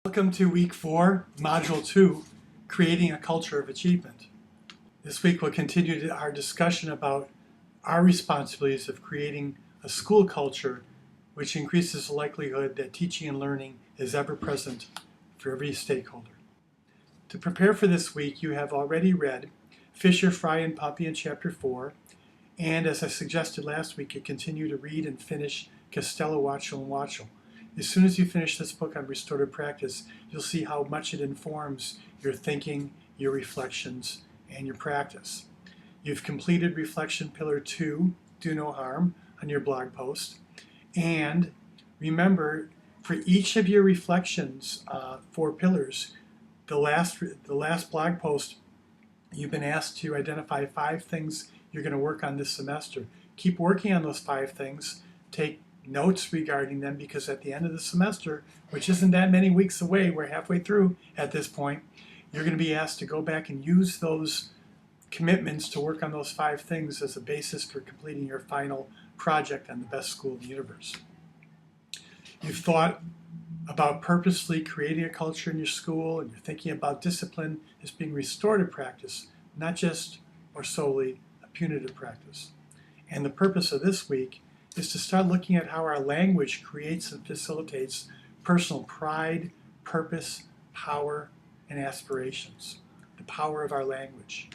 Welcome to Week 4, Module 2, Creating a Culture of Achievement. This week we'll continue our discussion about our responsibilities of creating a school culture which increases the likelihood that teaching and learning is ever present for every stakeholder. To prepare for this week, you have already read Fisher, Fry, and Puppy in Chapter 4, and as I suggested last week, you continue to read and finish Costello, Watchell, and Watchell. As soon as you finish this book on restorative practice, you'll see how much it informs your thinking, your reflections, and your practice. You've completed Reflection Pillar 2, Do No Harm, on your blog post. And remember, for each of your reflections, 4 pillars, the last blog post, you've been asked to identify 5 things you're going to work on this semester. Keep working on those 5 things. Take notes regarding them, because at the end of the semester, which isn't that many weeks away, we're halfway through at this point, you're going to be asked to go back and use those commitments to work on those 5 things as a basis for completing your final project on the best school in the universe. You've thought about purposely creating a culture in your school, and you're thinking about discipline as being restorative practice, not just or solely a punitive practice. And the purpose of this week is to start looking at how our language creates and facilitates personal pride, purpose, power, and aspirations. The power of our language.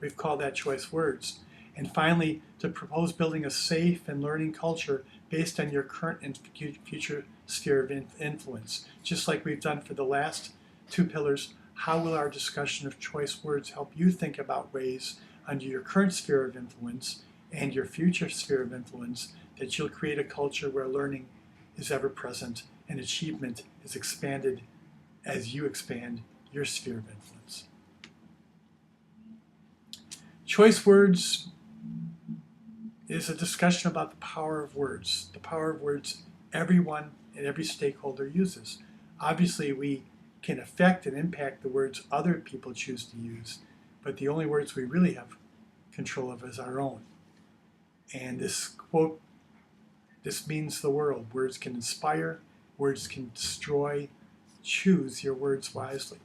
We've called that choice words. And finally, to propose building a safe and learning culture based on your current and future sphere of influence. Just like we've done for the last 2 pillars, how will our discussion of choice words help you think about ways under your current sphere of influence and your future sphere of influence that you'll create a culture where learning is ever present and achievement is expanded as you expand your sphere of influence. Choice words is a discussion about the power of words. The power of words everyone and every stakeholder uses. Obviously, we can affect and impact the words other people choose to use, but the only words we really have control of is our own. And this quote, this means the world. Words can inspire, words can destroy. Choose your words wisely.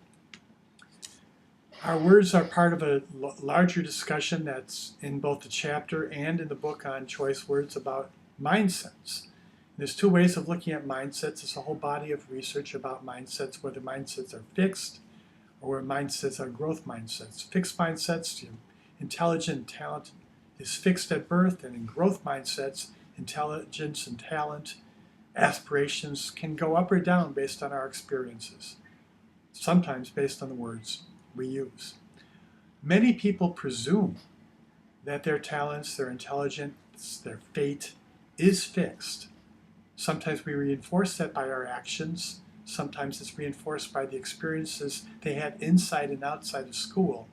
Our words are part of a larger discussion that's in both the chapter and in the book on choice words about mindsets. There's 2 ways of looking at mindsets. There's a whole body of research about mindsets, whether mindsets are fixed or whether mindsets are growth mindsets. Fixed mindsets, intelligent talent is fixed at birth, and in growth mindsets, intelligence and talent, aspirations can go up or down based on our experiences, sometimes based on the words we use. Many people presume that their talents, their intelligence, their fate is fixed. Sometimes we reinforce that by our actions. Sometimes it's reinforced by the experiences they had inside and outside of school.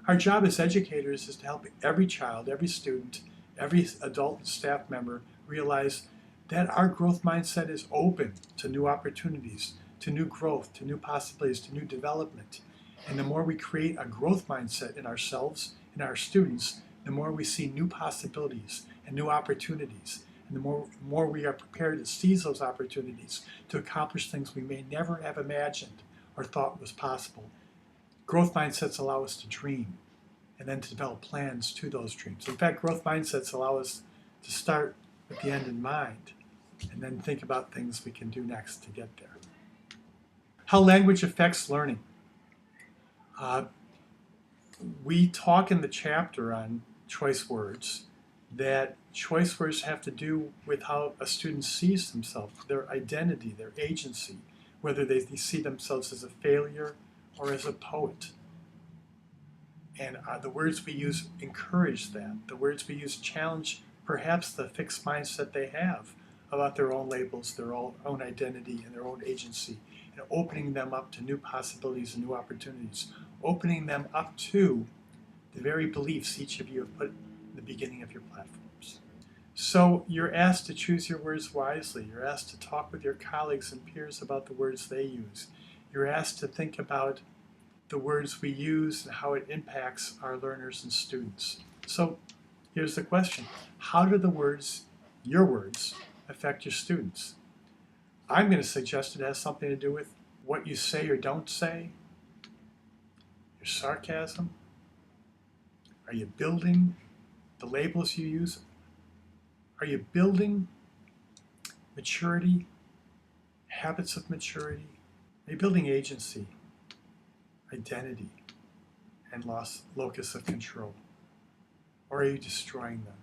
Our job as educators is to help every child, every student, every adult and staff member realize that our growth mindset is open to new opportunities, to new growth, to new possibilities, to new development. And the more we create a growth mindset in ourselves and our students, the more we see new possibilities and new opportunities. And the more we are prepared to seize those opportunities to accomplish things we may never have imagined or thought was possible. Growth mindsets allow us to dream and then to develop plans to those dreams. In fact, growth mindsets allow us to start with the end in mind and then think about things we can do next to get there. How language affects learning. We talk in the chapter on choice words that choice words have to do with how a student sees themselves, their identity, their agency, whether they see themselves as a failure or as a poet. And the words we use encourage that. The words we use challenge perhaps the fixed mindset they have about their own labels, their own identity, and their own agency, and opening them up to new possibilities and new opportunities, opening them up to the very beliefs each of you have put in the beginning of your platforms. So you're asked to choose your words wisely. You're asked to talk with your colleagues and peers about the words they use. You're asked to think about the words we use and how it impacts our learners and students. So here's the question. How do the words, your words, affect your students? I'm going to suggest it has something to do with what you say or don't say, your sarcasm? Are you building the labels you use? Are you building maturity, habits of maturity? Are you building agency, identity, and locus of control? Or are you destroying them?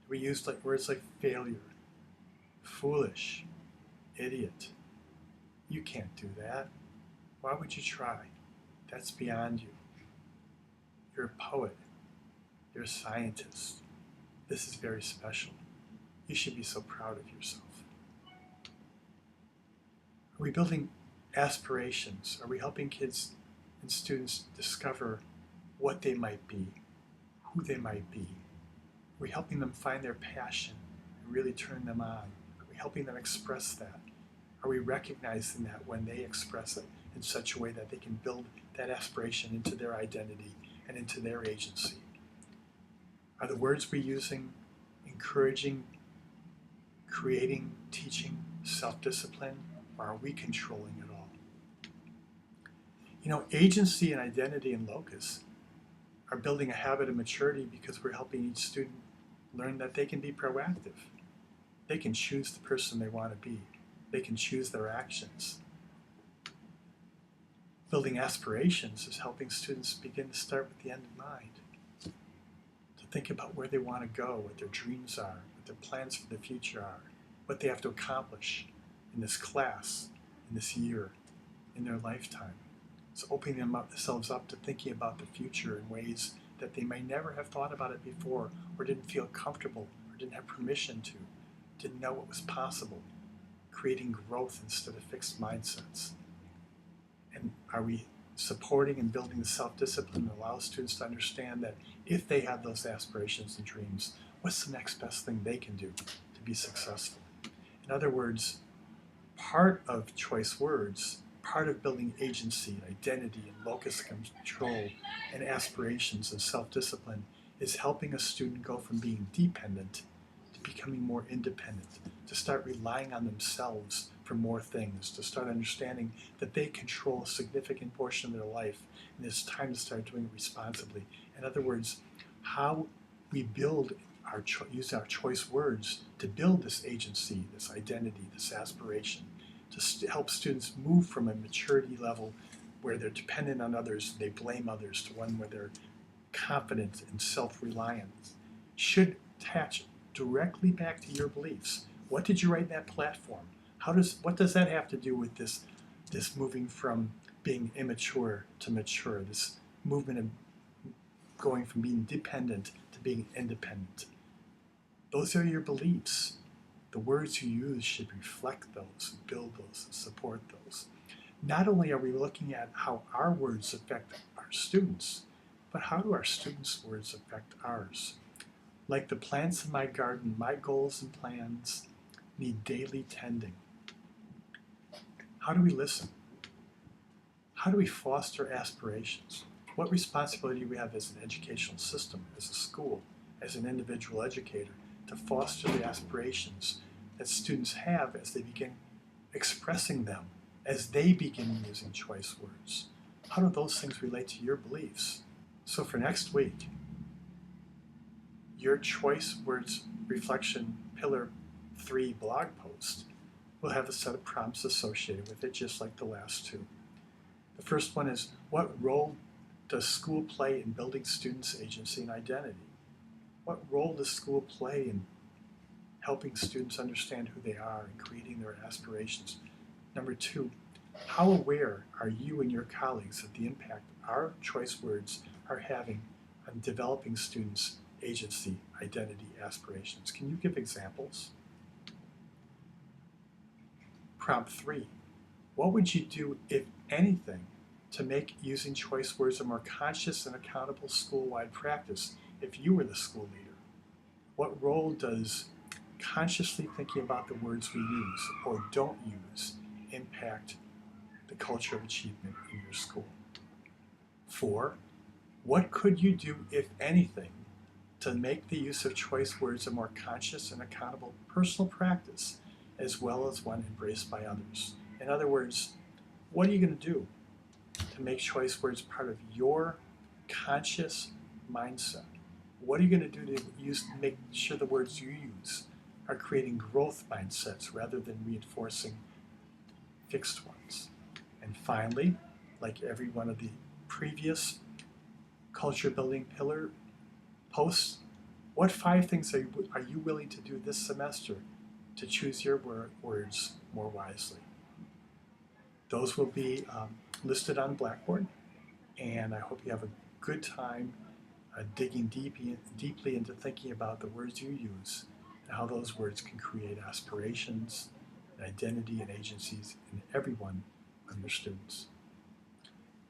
Do we use words like failure, foolish, idiot? You can't do that. Why would you try? That's beyond you. You're a poet. You're a scientist. This is very special. You should be so proud of yourself. Are we building aspirations? Are we helping kids and students discover what they might be, who they might be? Are we helping them find their passion and really turn them on? Are we helping them express that? Are we recognizing that when they express it in such a way that they can build that aspiration into their identity and into their agency? Are the words we're using encouraging, creating, teaching self-discipline, or are we controlling it all? You know, agency and identity and locus are building a habit of maturity because we're helping each student learn that they can be proactive. They can choose the person they want to be. They can choose their actions. Building aspirations is helping students begin to start with the end in mind, to think about where they want to go, what their dreams are, what their plans for the future are, what they have to accomplish in this class, in this year, in their lifetime. It's opening themselves up to thinking about the future in ways that they may never have thought about it before, or didn't feel comfortable, or didn't have permission to, didn't know it was possible. Creating growth instead of fixed mindsets. And are we supporting and building the self-discipline that allows students to understand that if they have those aspirations and dreams, what's the next best thing they can do to be successful? In other words, part of choice words, part of building agency, identity, and locus of control, and aspirations and self-discipline is helping a student go from being dependent to becoming more independent, to start relying on themselves for more things, to start understanding that they control a significant portion of their life, and it's time to start doing it responsibly. In other words, how we build use our choice words to build this agency, this identity, this aspiration, to help students move from a maturity level where they're dependent on others, they blame others, to one where they're confident and self-reliant, should attach directly back to your beliefs. What did you write in that platform? What does that have to do with this moving from being immature to mature, this movement of going from being dependent to being independent? Those are your beliefs. The words you use should reflect those, build those, and support those. Not only are we looking at how our words affect our students, but how do our students' words affect ours? Like the plants in my garden, my goals and plans need daily tending. How do we listen? How do we foster aspirations? What responsibility do we have as an educational system, as a school, as an individual educator, to foster the aspirations that students have as they begin expressing them, as they begin using choice words? How do those things relate to your beliefs? So for next week, your choice words reflection pillar 3 blog post will have a set of prompts associated with it, just like the last two. The first one is, what role does school play in building students' agency and identity? What role does school play in helping students understand who they are and creating their aspirations? Number 2, how aware are you and your colleagues of the impact our choice words are having on developing students' agency, identity, aspirations? Can you give examples? Prompt 3, what would you do, if anything, to make using choice words a more conscious and accountable school-wide practice if you were the school leader? What role does consciously thinking about the words we use or don't use impact the culture of achievement in your school? 4, what could you do, if anything, to make the use of choice words a more conscious and accountable personal practice, as well as one embraced by others? In other words, What are you going to do to make choice words part of your conscious mindset? What are you going to do to make sure the words you use are creating growth mindsets rather than reinforcing fixed ones? And finally, like every one of the previous culture building pillar posts, what 5 things are you willing to do this semester to choose your words more wisely? Those will be listed on Blackboard, and I hope you have a good time digging deeply into thinking about the words you use and how those words can create aspirations, and identity, and agencies in every one of your students.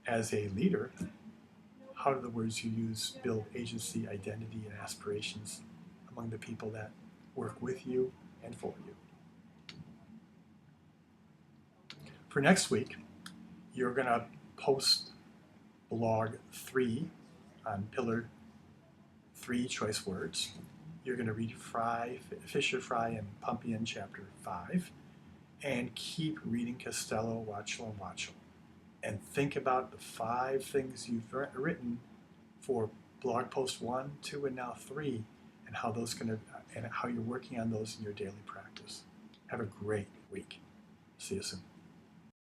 As a leader, how do the words you use build agency, identity, and aspirations among the people that work with you and for you? For next week, you're going to post blog 3 on Pillar 3 choice words. You're going to read Fisher, Fry, and Pumpian chapter 5, and keep reading Costello, Watchell, and Watchell. And think about the 5 things you've written for blog post 1, 2, and now 3, and how you're working on those in your daily practice. Have a great week. See you soon.